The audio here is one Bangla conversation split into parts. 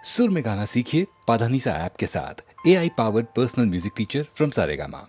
सुर में गाना सीखिए पाधानीसा ऐप के साथ। AI powered personal music teacher from Saregama.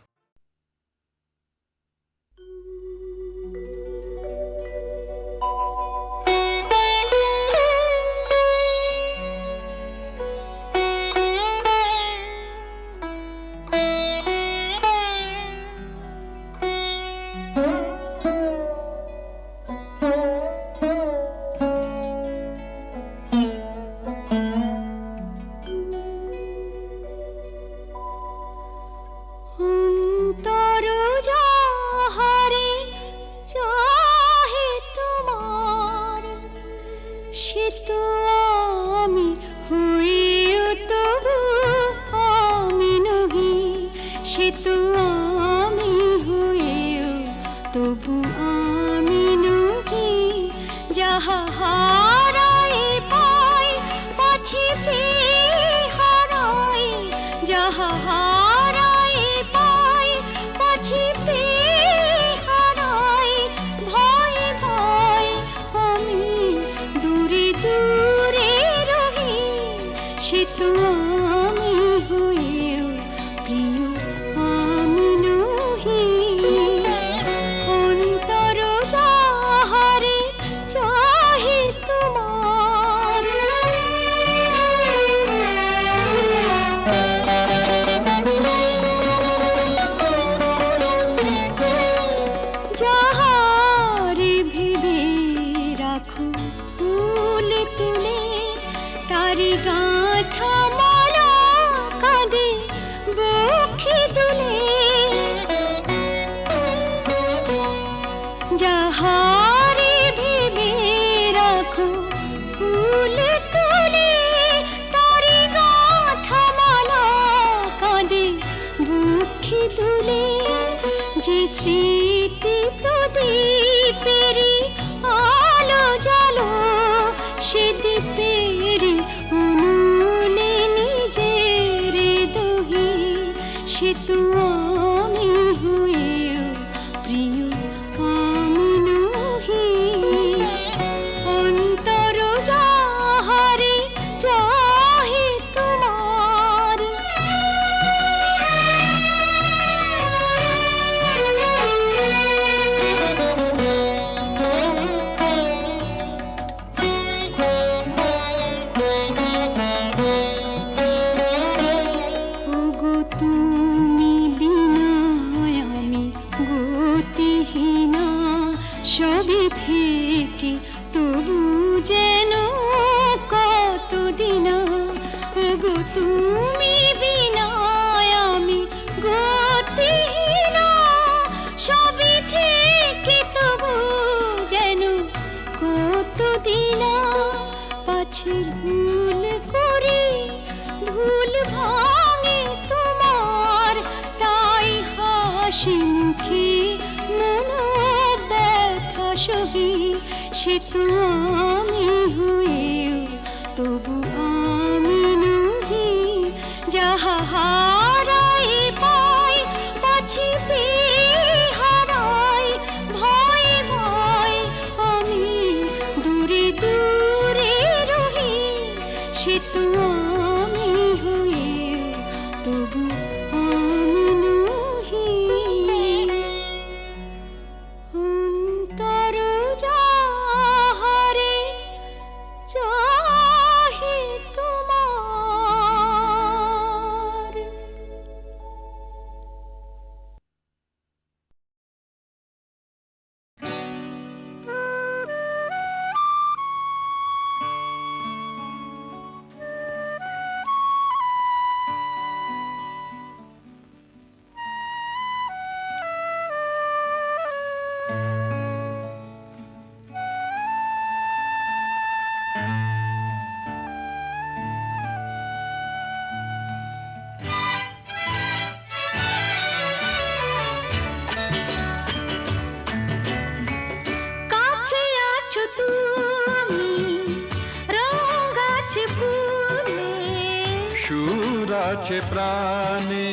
আছে প্রাণে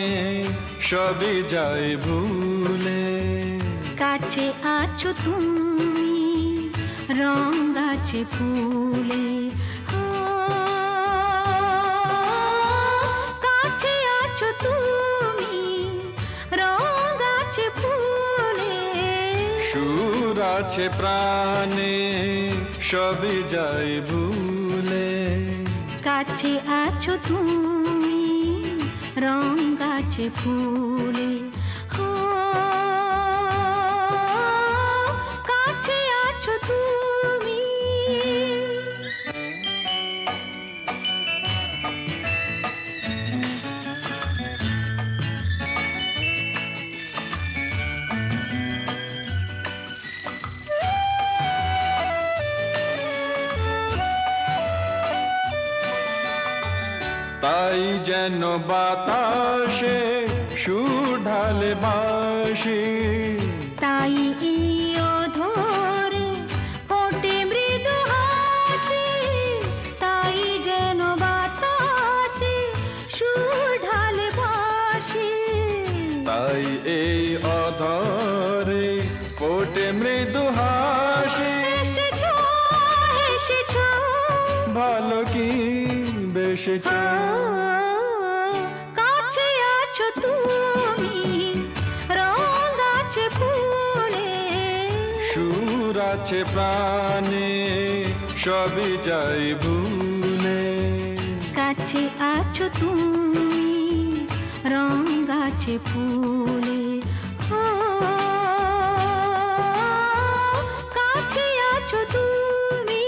সবই যায় ভুলে, কাছে আছো তুমি রং গাছে ফুলে। আছে প্রাণে সবই যাই ভুলে কাছে আছো তুমি রং গাছে ফুলে হো কাছে আছো তুমি তাই যেন বাতাসে সুর ঢালে বাঁশি তাই এই অধরে ফোটে মৃদু হাসি তাই যেন বাতাসে সুর ঢালে বাঁশি তাই এই অধরে ফোটে মৃদু হাসি এসেছো এসেছো ভালো কি বেশেছ কাছে আছো তুমি রং আছে ফুলে সুর আছে প্রাণে সবই যাই ভুলে কাছে আছো তুমি রং আছে ফুলে ও কাছে আছো তুমি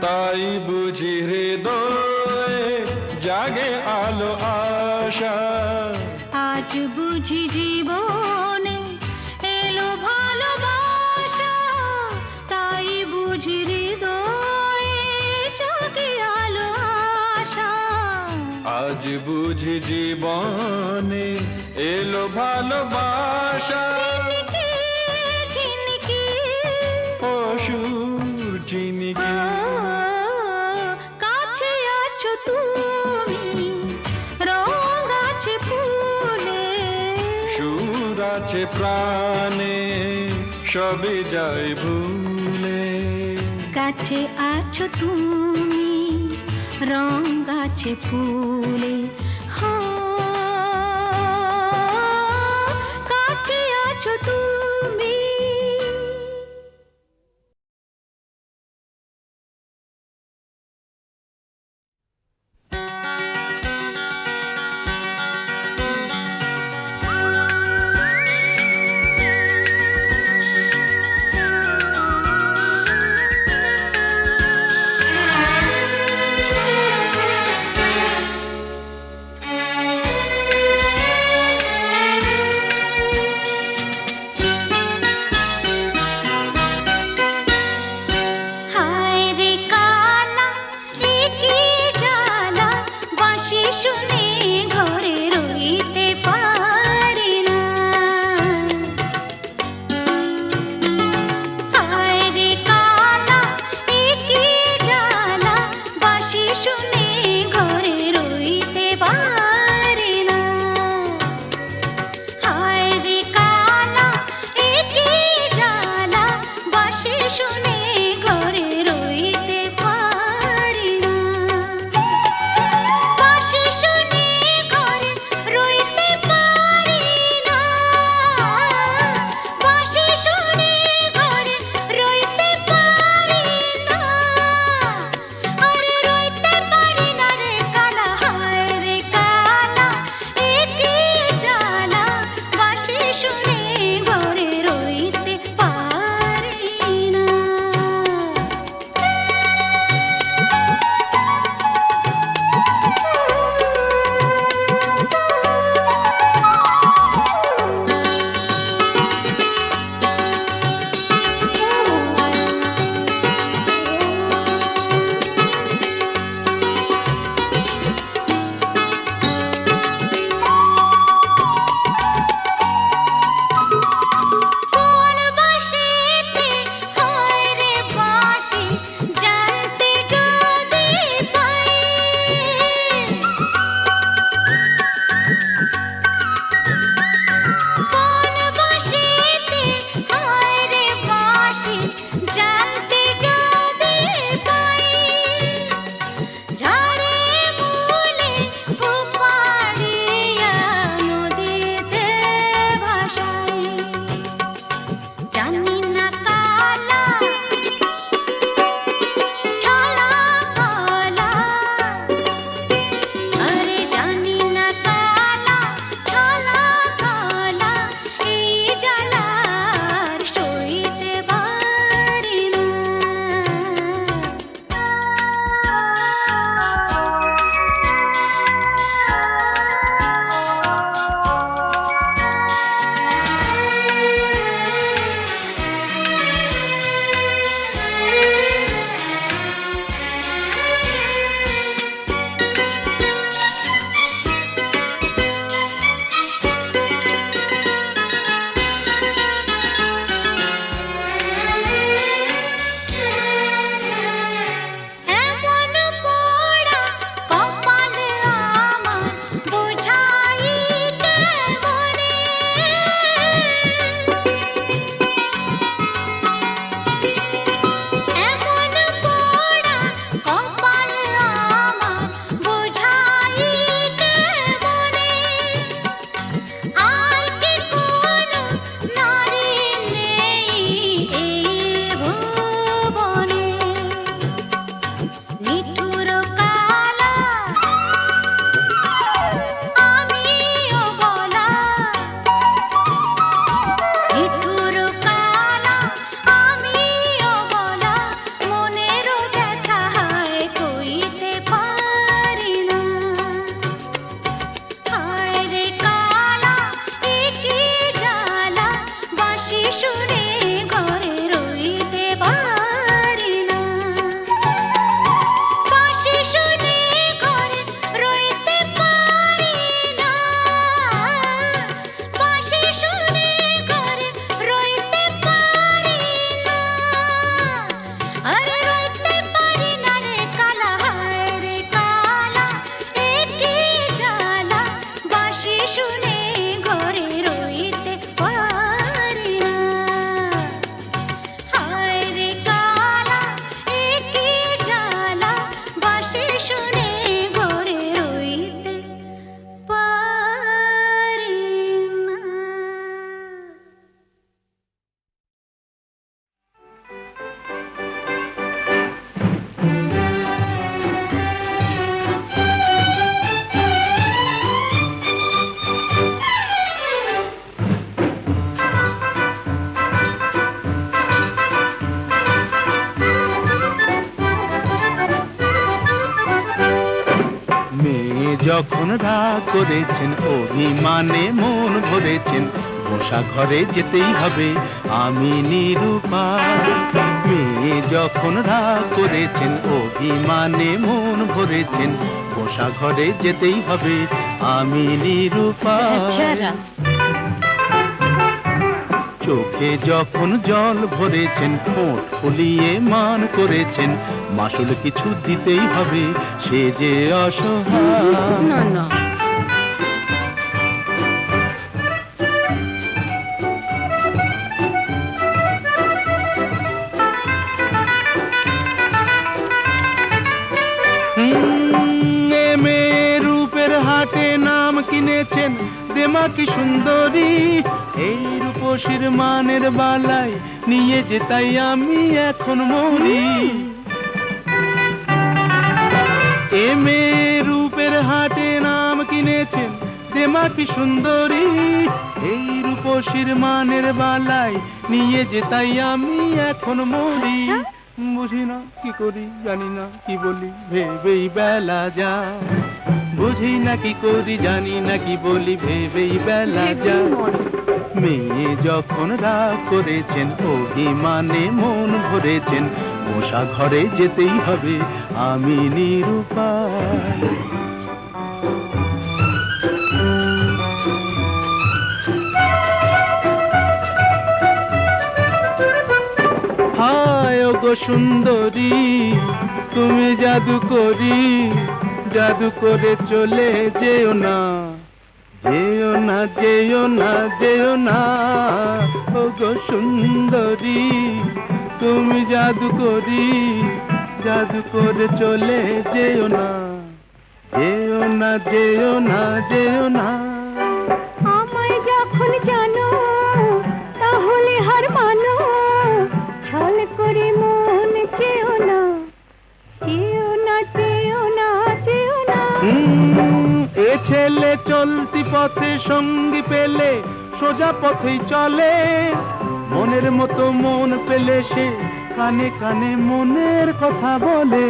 তাই বুঝি হৃদয়ে জাগে আলো আশা আজ বুঝি জীবনে এলো ভালোবাসা তাই বুঝি হৃদয়ে জাগে আলো আশা আজ বুঝি জীবনে এলো ভালোবাসা ঝিনকে ঝিনকে অসুর চিনিকে কাছে আছো তুমি রং আছে ফুলে সুর আছে প্রাণে সবই যাই ভুলে কাছে আছো তুমি রং আছে ফুলে হো কাছে আছো তুমি শুনে ঘরে রইতে পারি না, বাঁশি শুনে ঘরে রইতে পারি না, বাঁশি শুনে ঘরে রইতে পারি না, আরে রইতে পারি না রে কালা, হায় রে কালা, এ কি জ্বালা, বাঁশি শুনে ঘরে রইতে পারি না, হায় রে কালা, এ কি জ্বালা, বাঁশি শুনে ঘরে রইতে পারি না। মেয়ে যখন রাগ করেছেন, অভিমানে মন ভরেছেন, বসা ঘরে যেতেই হবে আমি নিরুপায়। মেয়ে যখন রাগ করেছেন, অভিমানে মন ভরেছেন, বসা ঘরে যেতেই হবে আমি নিরুপায়। চোখে যখন জল ভরেছেন, ঠোঁট ফুলিয়ে মান করেছেন, মাসুল কিছু দিতেই হবে, সে যে অসহায়। না না, এ মেয়ে রূপের হাটে নাম কিনেছেন, দেমা কি সুন্দরী, এই রূপসীর মানের বালাই নিয়ে যে তাই আমি এখন মরি। এ মেয়ে রূপের হাটে নাম কিনেছেন, দেমা কি সুন্দরী, এই রূপসীর মানের বালাই নিয়ে যে তাই আমি এখন মরি। বুঝি না কি করি, জানি না কি বলি, ভেবেই বেলা যায়। বুঝি না কি করি, জানি না কি বলি, ভেবেই বেলা যায়। মেয়ে যখন রাগ করেছেন, অভিমানে মন ভরেছেন, বসা ঘরে যেতেই হবে আমি নিরুপায়। হায় ওগো সুন্দরী, তুমি জাদু করি, জাদু করে চলে যেও না, যেও না, যেও না, যেও না। ওগো সুন্দরী, তুমি জাদু করি, জাদু করে চলে যেও না, যেও না, যেও না, যেও না। আমায় যখন জানো তাহলে হার মানো, ছল করে মন চেও না, চেও না, চেও না, চেও না। এ ছেলে চলতি পথে সঙ্গী পেলে সোজা পথেই চলে, মনের মতো মন পেলে সে কানে কানে মনের কথা বলে।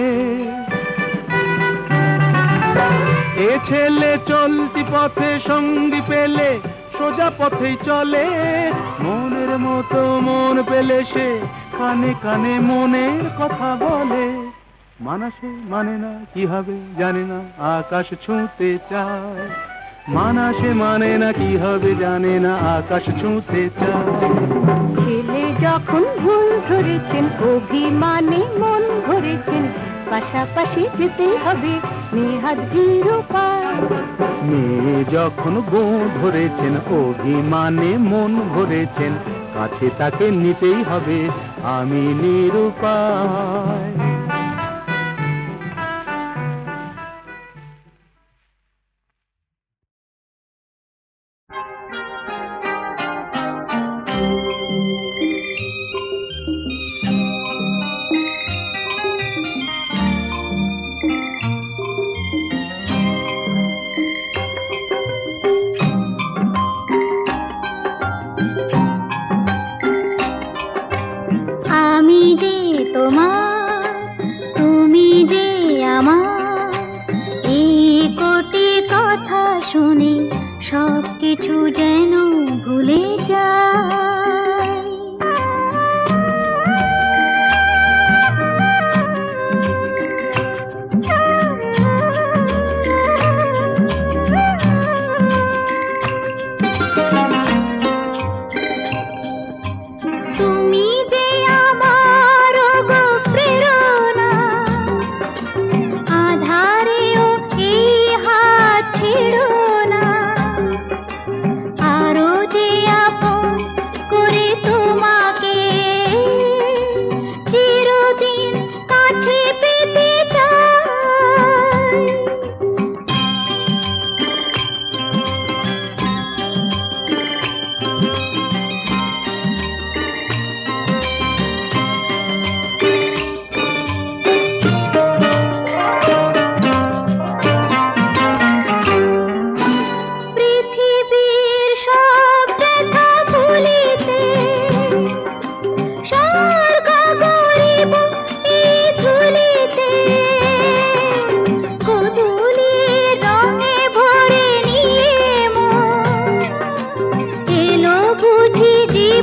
এ ছেলে চলতি পথে সঙ্গী পেলে সোজা পথেই চলে, মনের মতো মন পেলে সে কানে কানে মনের কথা বলে। মানাসে মানে না কি হবে জানে না, আকাশ ছুঁতে চায়। মানাসে মানে না কি হবে জানে না, আকাশ ছুঁতে চায়। ছেলে যখন ভুল ধরেছেন, অভিমানে মন ভরেছেন, পাশাপাশি যেতেই হবে নেহাত নিরুপায়। মেয়ে যখন বউ ধরেছেন, অভিমানে মন ভরেছেন, কাছে তাকে নিতেই হবে আমি নিরুপায়। আমি যে তোমার, তুমি যে আমার, এই কোটি কথা শুনে সব কিছু যেন ভুলে যায়।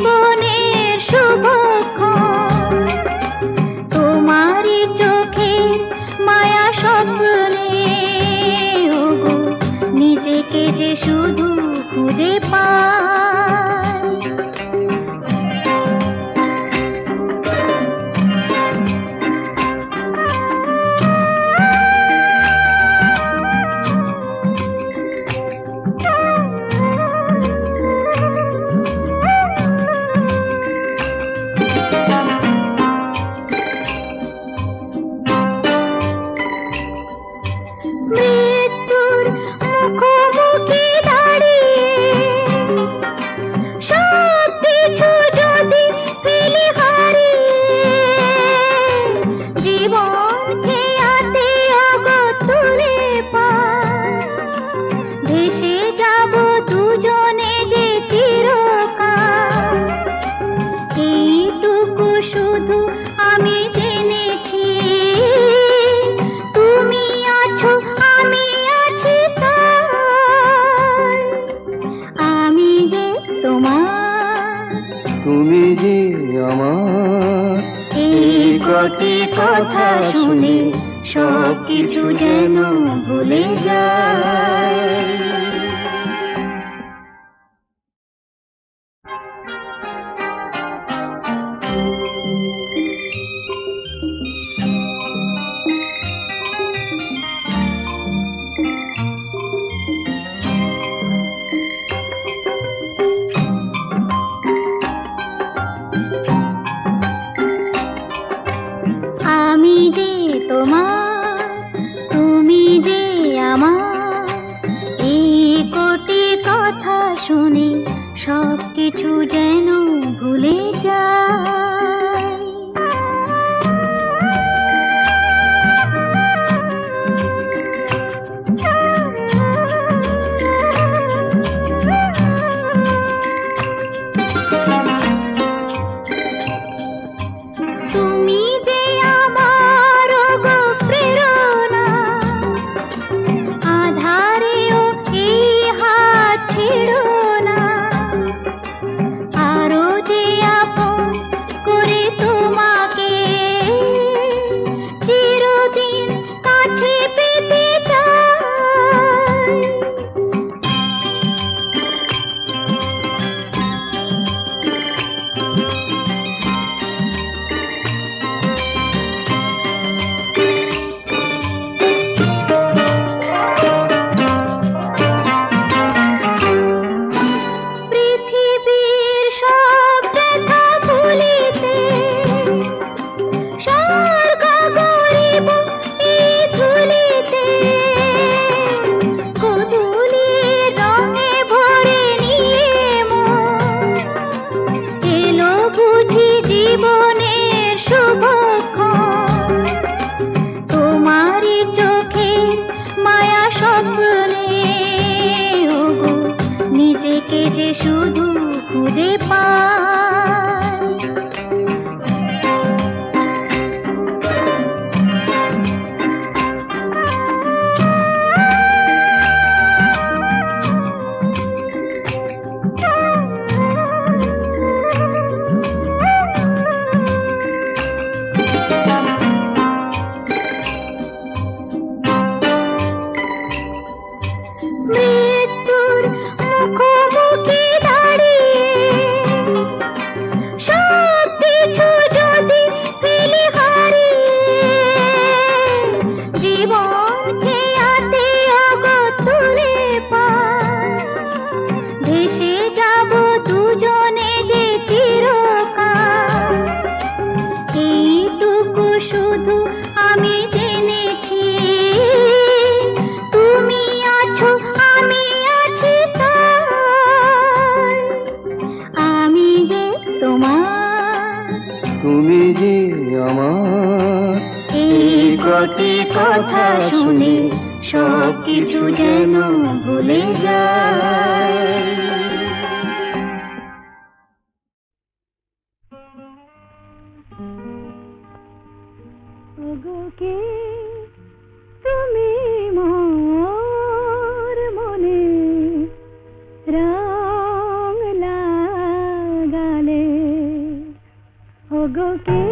জীবনের শুভক্ষণ তোমারই চোখে মায়া স্বপ্নে ওগো নিজেকে যে শুধু খুঁজে পাই মৃত্যুর মুখোমুখি দাঁড়িয়ে সব কিছু যদি ফেলে হারিয়ে জীবন খেয়াতে অগতুরে পায় ভেসে যাব দুজনে যে চিরকাল এইটুকু শুধু আমি জেনেছি তুমি আছো আমি আছি তাই আমি যে তোমার তুমি যে আমার এই কটি কথা শুনে সব কিছু যেন ভুলে যায় আমি যে তোমার তুমি যে আমার এই কোটি কথা শুনে সব কিছু যেন ভুলে যায় তুমি যে আমার গো প্রেরণা আধারেও এই হাত ছেড়ো না আরো যে আপন করে তোমাকে চিরদিন কাছে পেতে চাই পৃথিবীর সব ব্যথা ভুলিতে স্বর্গ গরিব এই ধুলিতে গোধূলির রঙে ভরে নিয়ে মন এলো বুঝি জীবনের শুভক্ষণ তোমারই চোখে মায়া স্বপ্নে ওগো নিজেকে যে শুধু খুঁজে পাই মৃত্যুর মুখোমুখি দাঁড়িয়ে সব কিছু যদি ফেলে হারিয়ে জীবন খেয়াতে অগতুরে পায় ভেসে যাব দুজনে যে চিরকাল এইটুকু শুধু আমি জেনেছি তুমি আছো আমি আছি তাই আমি যে তোমার তুমি যে আমার এই কটি কথা শুনে সব কিছু যেন ভুলে যায় ওগো কে তুমি মোর মনে রং লাগালে ওগো কে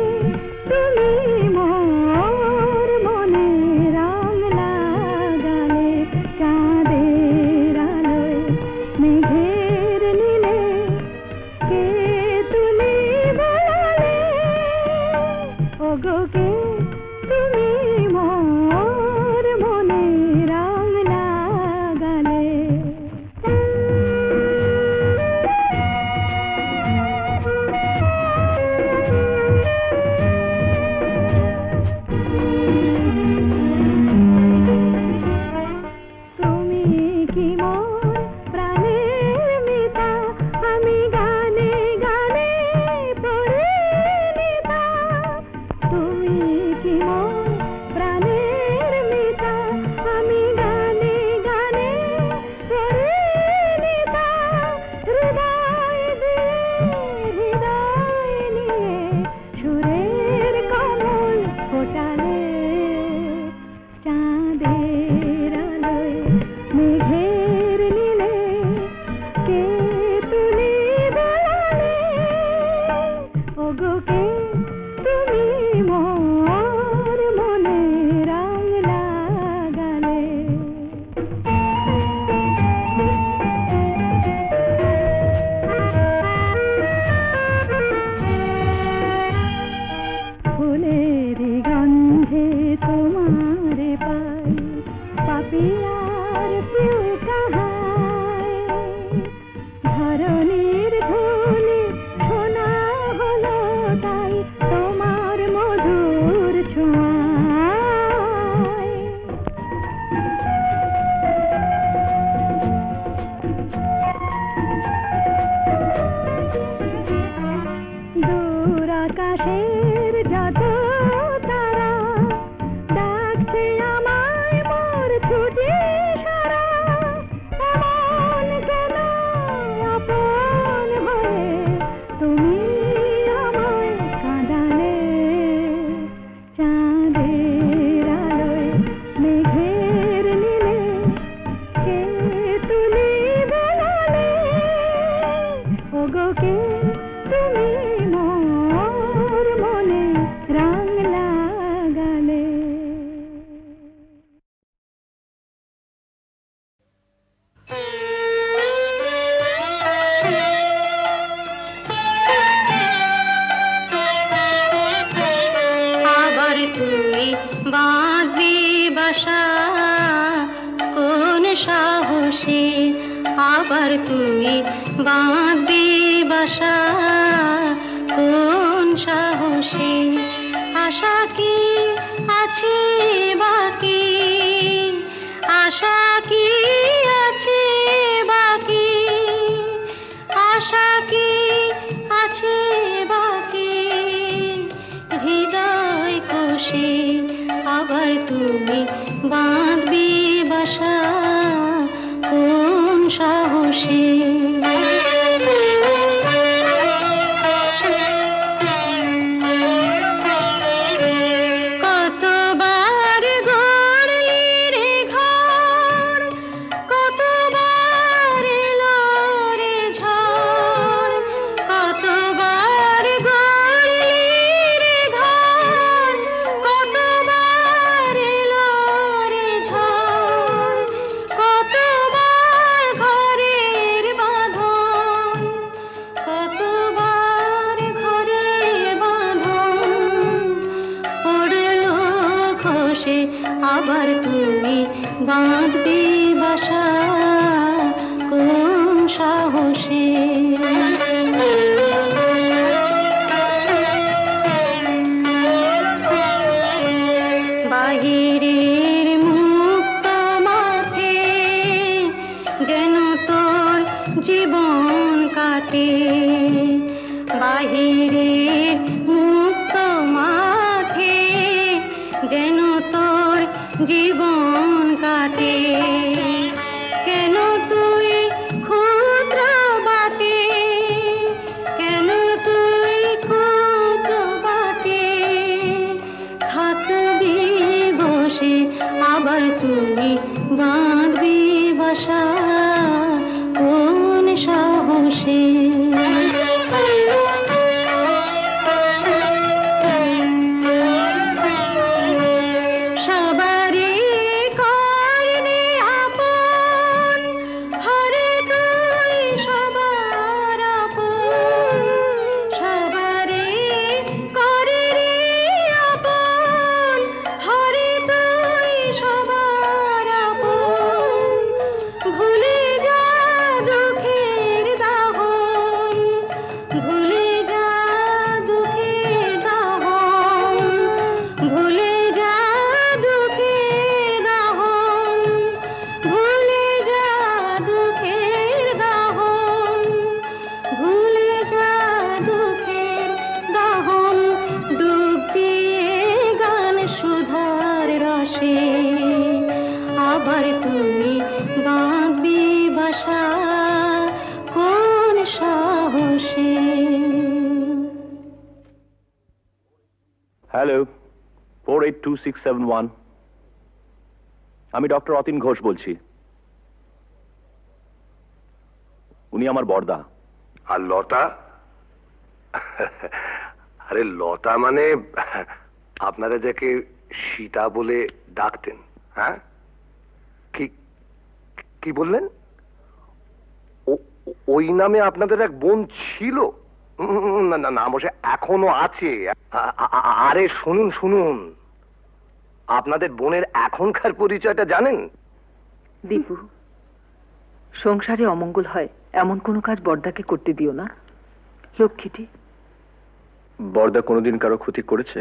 তুমি মোর মনে রং লাগালে চাঁদের আলোয় মেঘের নীলে কে তুমি বলালে ওগো কে তুমি মোর মনে রং লাগালে তুমি কি মোর প্রাণের মিতা আমি গানে গানে পরিণীতা তুমি কি মোর প্রাণের মিতা আমি গানে গানে পরিণীতা হৃদয় দিয়ে হৃদয় নিয়ে সুরের কমল ফোটালে চাঁদের আলোয় মেঘের নীলে কে তুমি বলালে ওগো কে তুমি মোর মনে রং লাগালে ফুলেরি গন্ধে তোমারে পাই পাপিয়ার প্রিয় কাহাই ধরণীর ধুলি শোনা হলো তাই তোমার মধুর ছোঁয়ায় দূর আকাশের যত তারা ডাকছে আমায় মোর ছুটি সারা এমন কেন আপন হয়ে তুমি আমায় কাঁদালে চাঁদের আলোয় মেঘের নীলে কে তুমি বলালে ওগো কে তুমি মোর মনে রং লাগালে আবার তুই বাঁধবি বাসা কোন সাহসে আবার তুই বাঁধবি বাসা কোন সাহসে আশা কি আছে বাকি আশা কি আছে বাকি আশা কি আছে বাকি হৃদয় কোষে আবার তুমি বাঁধবি বাসা কোন সাহসে কতবার গড়লি রে ঘর কতবার এলো রে ঝড় কতবার গড়লি রে ঘর কতবার এলো রে ঝড় কতবার ঘরের বাঁধন কতবার ঘরের বাঁধন পড়লো খসে আবার তুমি বাঁধবি বাসা কোন সাহসে বাহিরের মুক্ত মাঠে যেন তোর জীবন কাটে বাহিরের মুক্ত মাঠে যেন তোর জীবন কাটে কেন তুই ক্ষুদ্র বাটে কেন তুই ক্ষুদ্র বাটে থাকবি বসে আবার তুই বাঁধবি বাসা কোন সাহসে বসে। হ্যালো, 482671। আমি ডক্টর অতীন ঘোষ বলছি। উনি আমার বড়দা। আর লতা? আরে লতা মানে আপনারা যাকে সীতা বলে ডাকতেন, হ্যাঁ? কি কি বললেন? ওই নামে আপনাদের এক বোন ছিল? না না না, অবশ্য এখনো আছে। আরে শুনুন শুনুন, আপনাদের বোনের এখনকার পরিচয়টা জানেন? দীপু, সংসারে অমঙ্গল হয় এমন কোনো কাজ বড়দাকে করতে দিও না। লক্ষ্মীটি। বড়দা কোনোদিন কারো ক্ষতি করেছে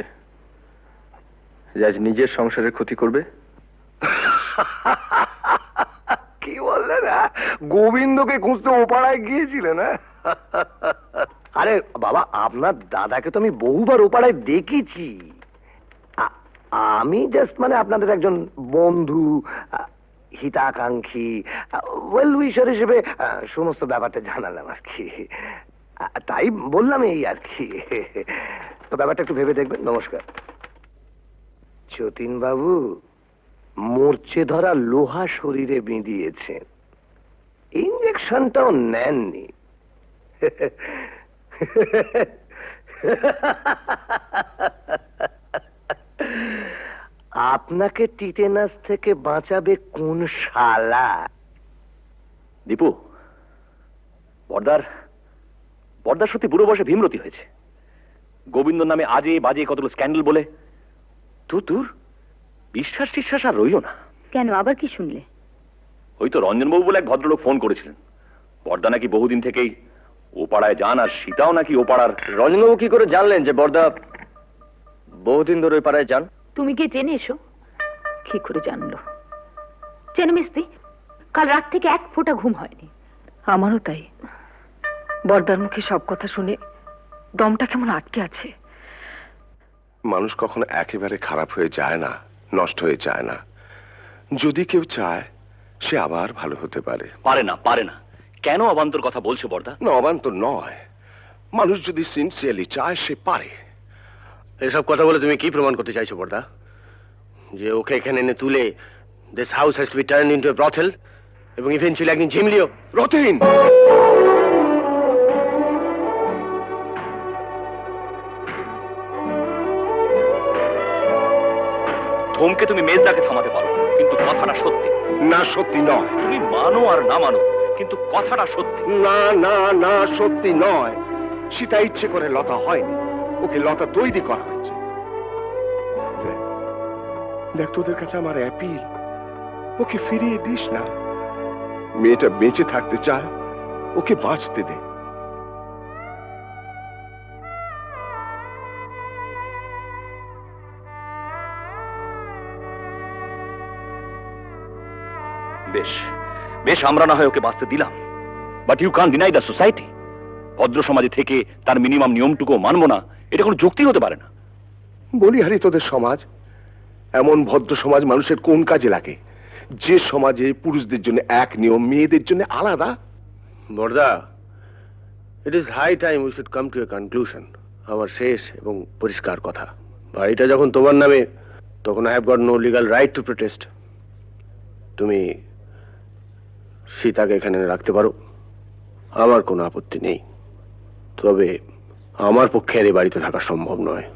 যে আজ নিজের সংসারের ক্ষতি করবে? কি বললেন? গোবিন্দকে খুঁজতে ওপাড়ায় গিয়েছিলেন? আরে বাবা, আপনার দাদাকে তো আমি বহুবার ওপাড়ায় দেখেছি। আমি জাস্ট মানে আপনাদের একজন বন্ধু, হিতাকাঙ্ক্ষী, ওয়েল উইশার হিসেবে সমস্ত ব্যাপারটা জানালাম আর কি। তাই বললাম এই আর কি। তো ব্যাপারটা একটু ভেবে দেখবেন। নমস্কার। যতীন বাবু মরচে ধরা লোহা শরীরে বিঁধিয়েছেন, ইঞ্জেকশনটাও নেননি। আপনাকে টিটেনাস থেকে বাঁচাবে কোন শালা? দীপু, বড়দার সত্যি বুড়ো বয়সে ভীমরতি হয়েছে। গোবিন্দ নামে আজে বাজে কতগুলো স্ক্যান্ডাল বলে তোর বিশ্বাস টিশ্বাস আর রইল না। কেন, আবার কি শুনলে? ওই তো রঞ্জনবাবু বলে এক ভদ্রলোক ফোন করেছিলেন। বড়দা নাকি বহুদিন থেকেই ও পাড়ায় যান, আর সীতাও নাকি ও পাড়ার। রঞ্জনবাবু কি করে জানলেন যে বড়দা বহুদিন ধরে ওই পাড়ায় যান? তুমি গিয়ে জেনে এসো। কি করে জানলো? জেনে মিস্তি, কাল রাত থেকে এক ফোঁটা ঘুম হয়নি। আমারও তাই। বড়দার মুখে সব কথা শুনে দমটা কেমন আটকে আছে। মানুষ কখনো একেবারে খারাপ হয়ে যায় না, নষ্ট হয়ে যায় না। যদি কেউ চায় সে আবার ভালো হতে পারে। পারে না। কেন অবান্তর কথা বলছো বড়দা? না, অবান্তর নয়। মানুষ যদি সিনসিয়ারলি চায় সে পারে। এসব কথা বলে তুমি কি প্রমাণ করতে চাইছো বড়দা? যে ওকে এখানে এনে তুলে this house has to be turned into a brothel এবং ইভেন্চুয়ালি একদিন ঝিমলিও? রতিন, ধমকে তুমি মেজদাকে থামাতে পারো, কিন্তু কথাটা সত্যি। না সত্যি নয়। তুমি মানো আর না মানো, কিন্তু কথাটা সত্যি। না না না, সত্যি নয়। সীতা ইচ্ছে করে লতা হয়নি, ওকে লতা তৈরি করা হয়েছে। দেখ, তোদের কাছে আমার অ্যাপিল, ওকে ফিরিয়ে দিস না। মেয়েটা বেঁচে থাকতে চায়, ওকে বাঁচতে দে। বেশ আমরা না হয় ওকে বাঁচতে দিলাম, but you can deny the society. ভদ্র সমাজে থেকে তার মিনিমাম নিয়মটুকু মানবো না, এটা কোনো যুক্তি হতে পারে না। বলি হারি, তোদের সমাজ এমন ভদ্র সমাজ মানুষের কোন কাজে লাগে? যে সমাজে পুরুষদের জন্য এক নিয়ম, মেয়েদের জন্য আলাদা। বড়দা, it is high time we should come to a conclusion. আমার শেষ এবং পরিষ্কার কথা, বাড়িটা যখন তোমার নামে, তখন I have got no legal right to protest. তুমি সীতাকে এখানে রাখতে পারো, আমার কোনো আপত্তি নেই। তবে আমার পক্ষে আর এই বাড়িতে থাকা সম্ভব নয়।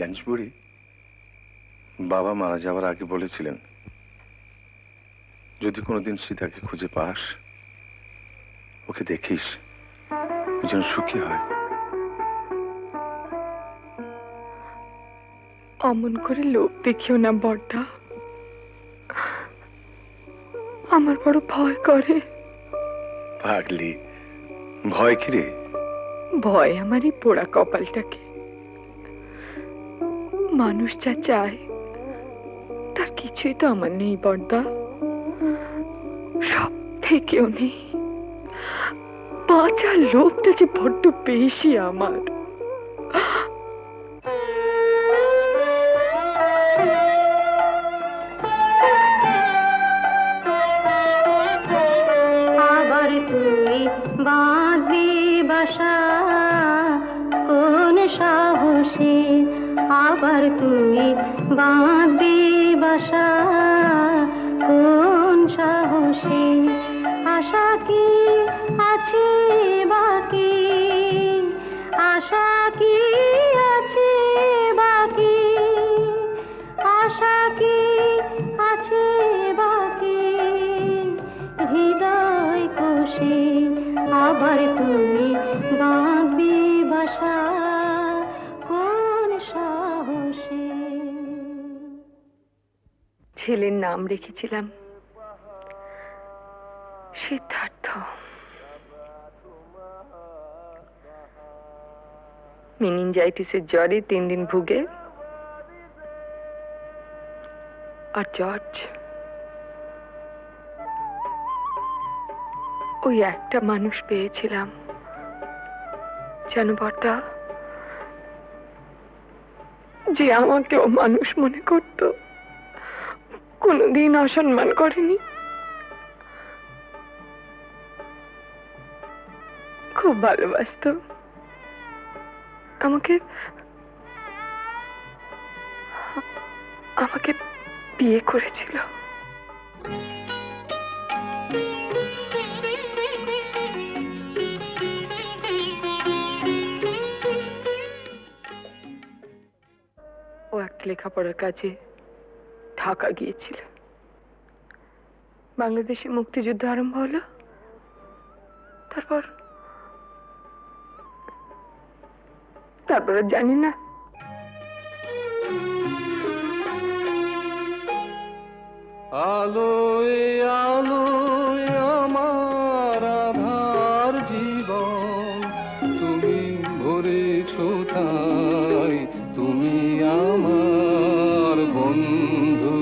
জানিস বুড়ি, বাবা মারা যাওয়ার আগে বলেছিলেন যদি কোনোদিন সীতাকে খুঁজে পাস, ওকে দেখিস, ও যেন সুখী হয়। অমন করে লোভ দেখিও না বড়দা, আমার বড় ভয় করে। পাগলি, ভয় কি রে? ভয় আমার এই পোড়া কপালটাকে। মানুষ যা চায় তার কিছুই তো আমার নেই বর্দা, সব থেকেও নেই। বাঁচার লোভটা যে বড্ড বেশি আমার। আবার তুই বাঁধবি বাসা কোন সাহসে, আবার তুই বাঁধবি বাসা কোন সাহসে, আশা কি আছে বাকি, আশা কি আছে বাকি, আশা কি আছে বাকি হৃদয় কোষে, আবার তুমি বাঁধবি বাসা কোন সাহসে। ছেলের নাম রেখেছিলাম সিদ্ধার্থ। মেনিনজাইটিসের জ্বরে 3 দিন ভুগে, আর জর্জ ওই একটা মানুষ পেয়েছিলাম যেন বর্দা, যে আমাকেও মানুষ মনে করত, কোনোদিন অসম্মান করেনি। খুব ভালোবাসতো আমাকে, আমাকে বিয়ে করেছিল। ও একটা লেখাপড়ার কাজে ঢাকা গিয়েছিল। বাংলাদেশে মুক্তিযুদ্ধ আরম্ভ হলো, তারপর জানি না। আলোয় আলোয় আমার আধার জীবন, তুমি ভরেছ তাই, তুমি আমার বন্ধু।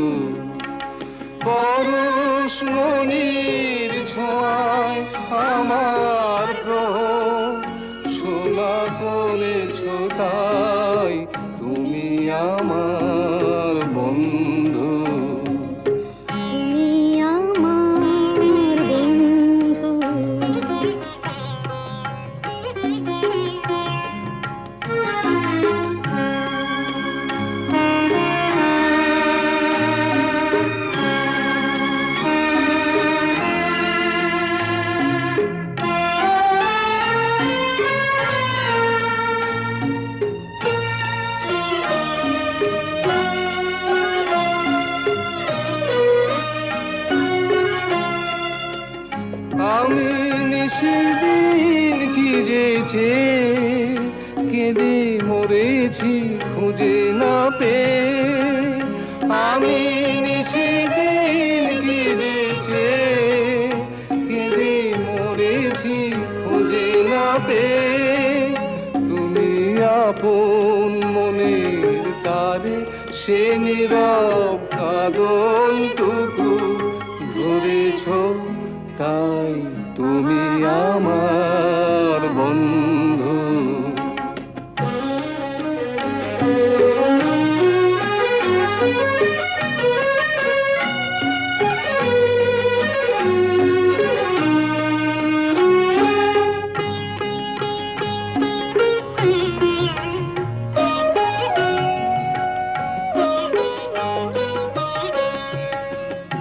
পরশমণির ছোঁয়ায় আমার গ্রহ সোনা করেছ তাই, তুমি আমার বন্ধু। তুমি আমার বন্ধু। আমি নিশিদিন কি যেছে কেঁদে মরেছি খুঁজে না পেয়ে, আমি নিশিদিন কি যেছে কেঁদে মরেছি খুঁজে না পেয়ে, তুমি আপন মনের তারে সে নীরব কাঁদনটুকু ধরেছ তাই, তুমি আমার বন্ধু।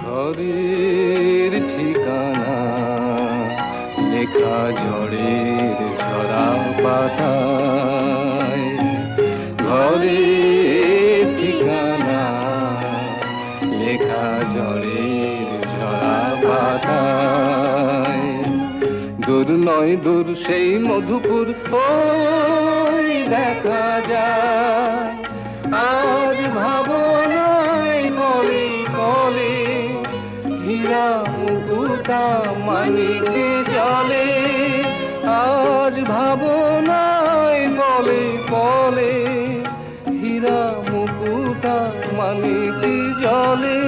ঘরের ঠিকানা লেখা ঝড়ের ঝরা পাতায়, ঘরের ঠিকানা লেখা ঝড়ের ঝরা পাতায়। দূর নয় দূর সেই মধুপুর ওই দেখা যায়, আজ ভাবনায় কলে কলে হীরা মুকুতা মানিকে জলে, আজ ভাবনা কলে, হীরা মুকুটা মানিকি জলে,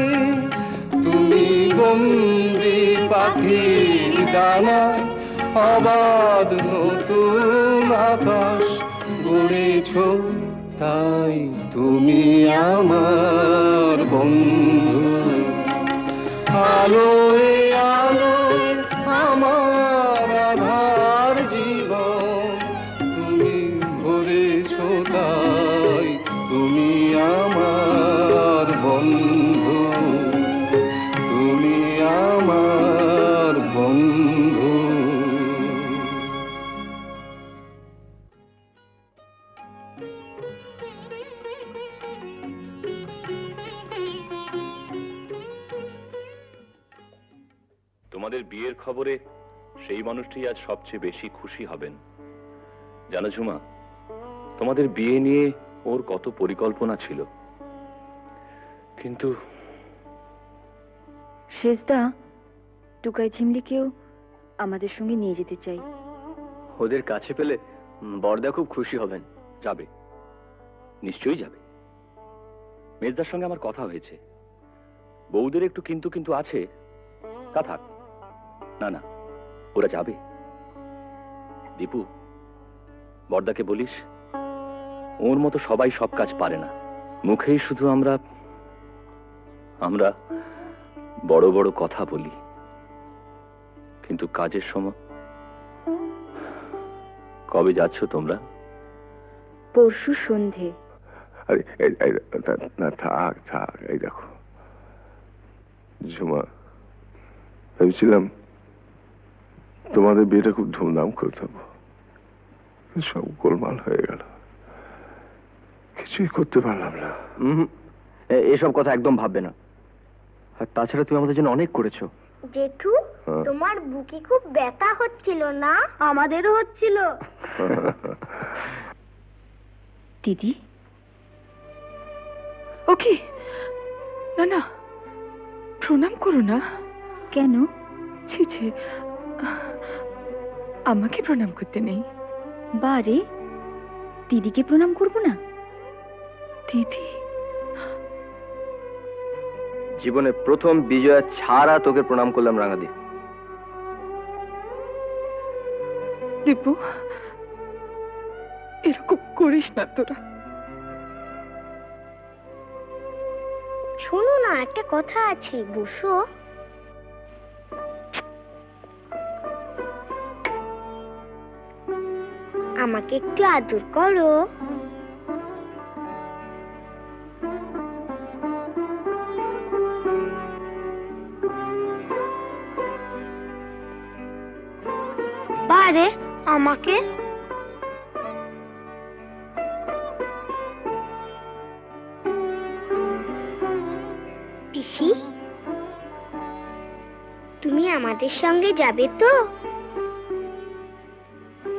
তুমি বন্দি পাখির ডানায় অবাধ নতুন আকাশ গড়েছ, তাই তুমি আমার বন্ধু। আলোয় আলোয় আমার আধার জীবন, তুমি ভরেছ, তাই তুমি আমার বন্ধু, তুমি আমার বন্ধু। তোমাদের বিয়ের খবরে সেই মানুষটি আজ সবচেয়ে বেশি খুশি হবেন। জানো ঝুমা, তোমাদের বিয়ে নিয়ে ওর কত পরিকল্পনা ছিল, কিন্তু শেষদা, টুকাই ঝিমলিকেও আমাদের সঙ্গে নিয়ে যেতে চাই। ওদের কাছে পেলে বরদা খুব খুশি হবেন। যাবে, নিশ্চয়ই যাবে। মেজদার সঙ্গে আমার কথা হয়েছে, বউদের একটু কিন্তু কিন্তু আছে, তা থাক। না না, ওরা যাবে। দীপু, বড়দাকে বলিস ওর মতো সবাই সব কাজ পারে না। মুখেই শুধু আমরা আমরা বড় বড় কথা বলি, কিন্তু কাজের সময়। কবে যাচ্ছ তোমরা? পরশু সন্ধে। আরে না, থাক থাক। এই দেখো ঝুমা, ভেবেছিলাম তোমাদের বিয়েটা খুব ধুমধাম করতাম, সব গোলমাল হয়ে গেল, কিছুই করতে পারলাম না। এসব কথা একদম ভাববে না। আর তাছাড়া তুমি আমাদের জন্য অনেক করেছো। জেঠু, তোমার বুকে খুব ব্যথা হচ্ছিল না? আমাদেরও হচ্ছিল। দিদি, ওকে, না না, প্রণাম করো না। কেন? ছি ছি, আমাকে প্রণাম করতে নেই। বারে, দিদিকে প্রণাম করব না? দিদি, জীবনের প্রথম বিজয়া ছাড়া তোকে প্রণাম করলাম রাঙাদি। দীপু, এরকম করিস না তোরা। শোনো না, একটা কথা আছে, বসো। আমাকে একটু আদর করো। বারে, আমাকে পিসি, তুমি আমাদের সঙ্গে যাবে তো?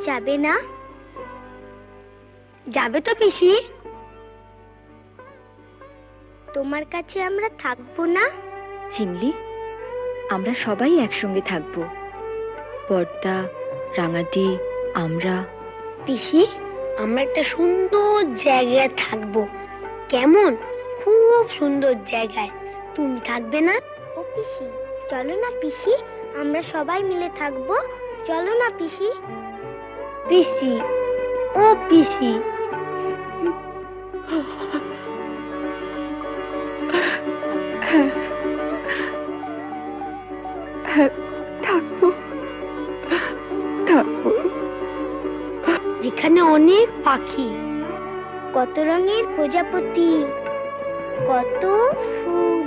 যাবে না? যাবে তো পিসি? তোমার কাছে আমরা থাকবো না? ঝিমলি, আমরা সবাই একসঙ্গে থাকবো। বড়দা, রাঙাদি, আমরা। পিসি, আমরা একটা সুন্দর জায়গায় থাকবো। কেমন? খুব সুন্দর জায়গায়। তুমি থাকবে না? ও পিসি, চলো না পিসি, আমরা সবাই মিলে থাকবো। চলো না পিসি। পিসি, ও পিসি। থাকবো থাকবো। যেখানে অনেক পাখি, কত রঙের প্রজাপতি, কত ফুল,